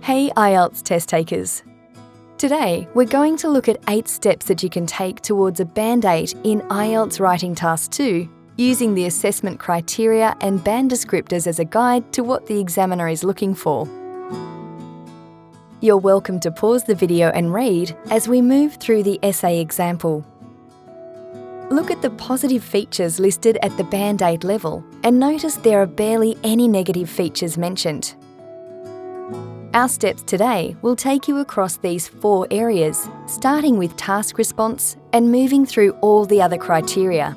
Hey IELTS test takers! Today, we're going to look at 8 steps that you can take towards a Band 8 in IELTS Writing Task 2, using the assessment criteria and band descriptors as a guide to what the examiner is looking for. You're welcome to pause the video and read as we move through the essay example. Look at the positive features listed at the Band 8 level and notice there are barely any negative features mentioned. Our steps today will take you across these 4 areas, starting with task response and moving through all the other criteria.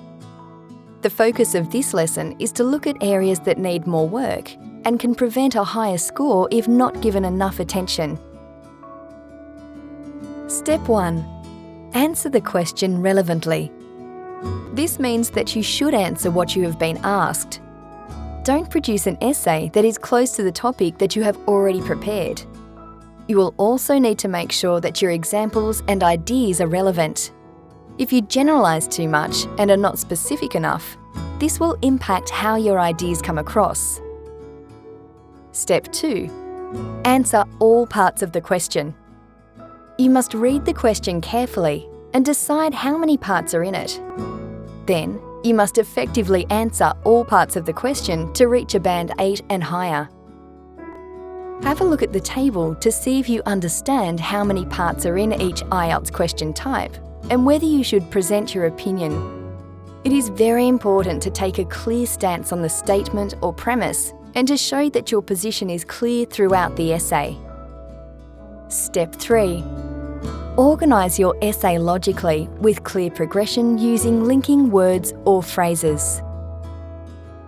The focus of this lesson is to look at areas that need more work and can prevent a higher score if not given enough attention. Step 1. Answer the question relevantly. This means that you should answer what you have been asked. Don't produce an essay that is close to the topic that you have already prepared. You will also need to make sure that your examples and ideas are relevant. If you generalise too much and are not specific enough, this will impact how your ideas come across. Step 2. Answer all parts of the question. You must read the question carefully and decide how many parts are in it. Then, you must effectively answer all parts of the question to reach a Band 8 and higher. Have a look at the table to see if you understand how many parts are in each IELTS question type and whether you should present your opinion. It is very important to take a clear stance on the statement or premise and to show that your position is clear throughout the essay. Step 3. Organise your essay logically with clear progression using linking words or phrases.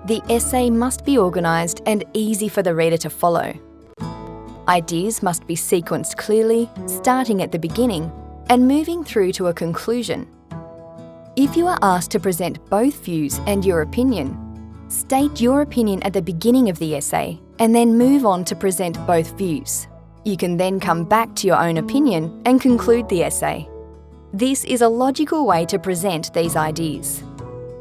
The essay must be organised and easy for the reader to follow. Ideas must be sequenced clearly, starting at the beginning and moving through to a conclusion. If you are asked to present both views and your opinion, state your opinion at the beginning of the essay and then move on to present both views. You can then come back to your own opinion and conclude the essay. This is a logical way to present these ideas.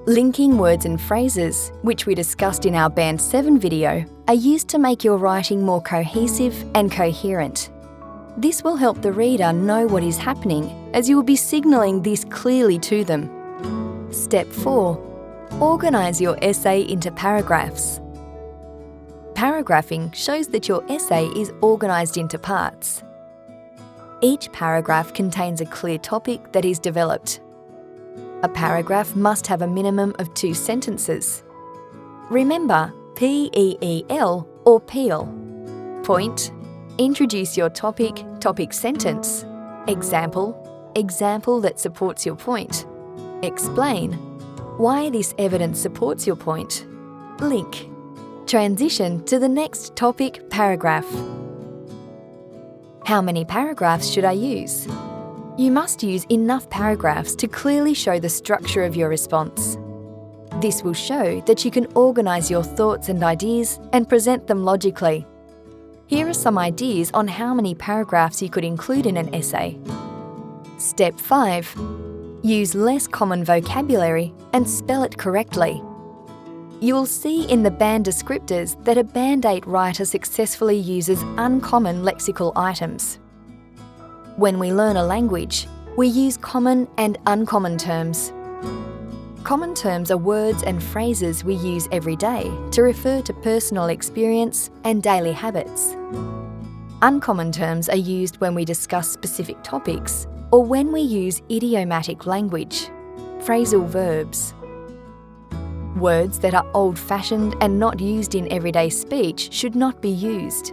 Linking words and phrases, which we discussed in our Band 7 video, are used to make your writing more cohesive and coherent. This will help the reader know what is happening, as you will be signalling this clearly to them. Step 4. Organise your essay into paragraphs. Paragraphing shows that your essay is organised into parts. Each paragraph contains a clear topic that is developed. A paragraph must have a minimum of 2 sentences. Remember PEEL or PEEL. Point, introduce your topic, topic sentence. Example, example that supports your point. Explain, why this evidence supports your point. Link. Transition to the next topic paragraph. How many paragraphs should I use? You must use enough paragraphs to clearly show the structure of your response. This will show that you can organise your thoughts and ideas and present them logically. Here are some ideas on how many paragraphs you could include in an essay. Step 5. Use less common vocabulary and spell it correctly. You will see in the band descriptors that a Band 8 writer successfully uses uncommon lexical items. When we learn a language, we use common and uncommon terms. Common terms are words and phrases we use every day to refer to personal experience and daily habits. Uncommon terms are used when we discuss specific topics or when we use idiomatic language, phrasal verbs. Words that are old-fashioned and not used in everyday speech should not be used.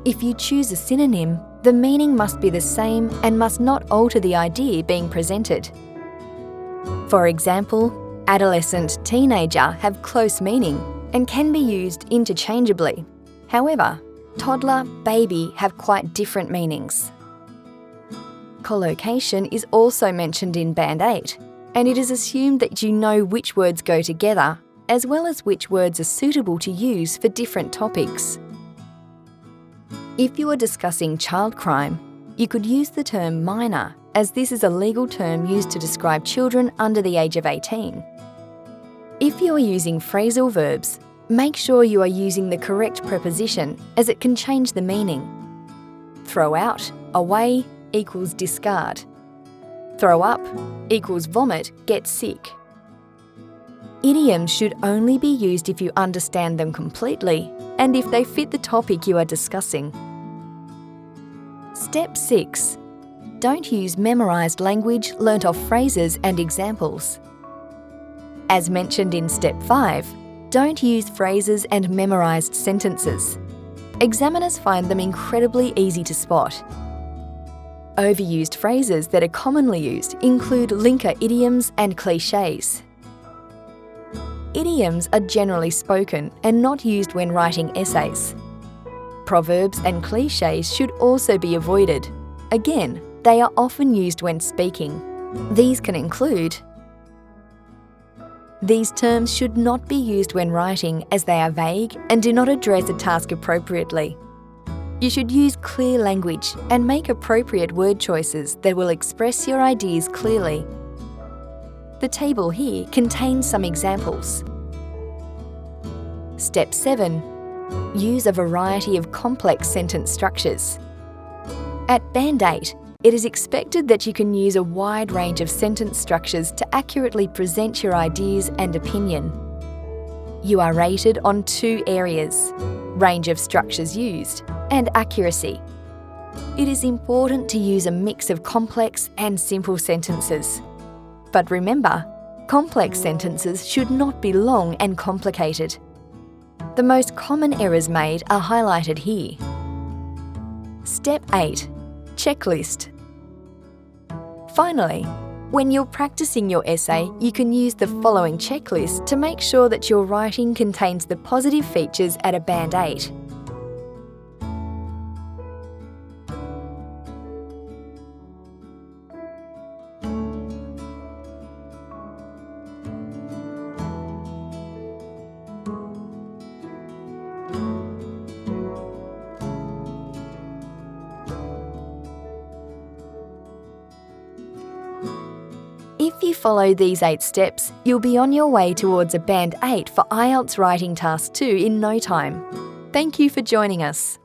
If you choose a synonym, the meaning must be the same and must not alter the idea being presented. For example, adolescent, teenager have close meaning and can be used interchangeably. However, toddler, baby have quite different meanings. Collocation is also mentioned in Band 8. And it is assumed that you know which words go together, as well as which words are suitable to use for different topics. If you are discussing child crime, you could use the term minor, as this is a legal term used to describe children under the age of 18. If you are using phrasal verbs, make sure you are using the correct preposition, as it can change the meaning. Throw out, away equals discard. Throw up equals vomit, get sick. Idioms should only be used if you understand them completely and if they fit the topic you are discussing. Step 6. Don't use memorised language learnt off phrases and examples. As mentioned in Step 5, don't use phrases and memorised sentences. Examiners find them incredibly easy to spot. Overused phrases that are commonly used include linker idioms and clichés. Idioms are generally spoken and not used when writing essays. Proverbs and clichés should also be avoided. Again, they are often used when speaking. These can include: these terms should not be used when writing as they are vague and do not address a task appropriately. You should use clear language and make appropriate word choices that will express your ideas clearly. The table here contains some examples. Step 7. Use a variety of complex sentence structures. At Band 8, it is expected that you can use a wide range of sentence structures to accurately present your ideas and opinion. You are rated on 2 areas: range of structures used and accuracy. It is important to use a mix of complex and simple sentences. But remember, complex sentences should not be long and complicated. The most common errors made are highlighted here. Step 8. Checklist. Finally, when you're practicing your essay, you can use the following checklist to make sure that your writing contains the positive features at a Band 8. If you follow these 8 steps, you'll be on your way towards a Band 8 for IELTS Writing Task 2 in no time. Thank you for joining us.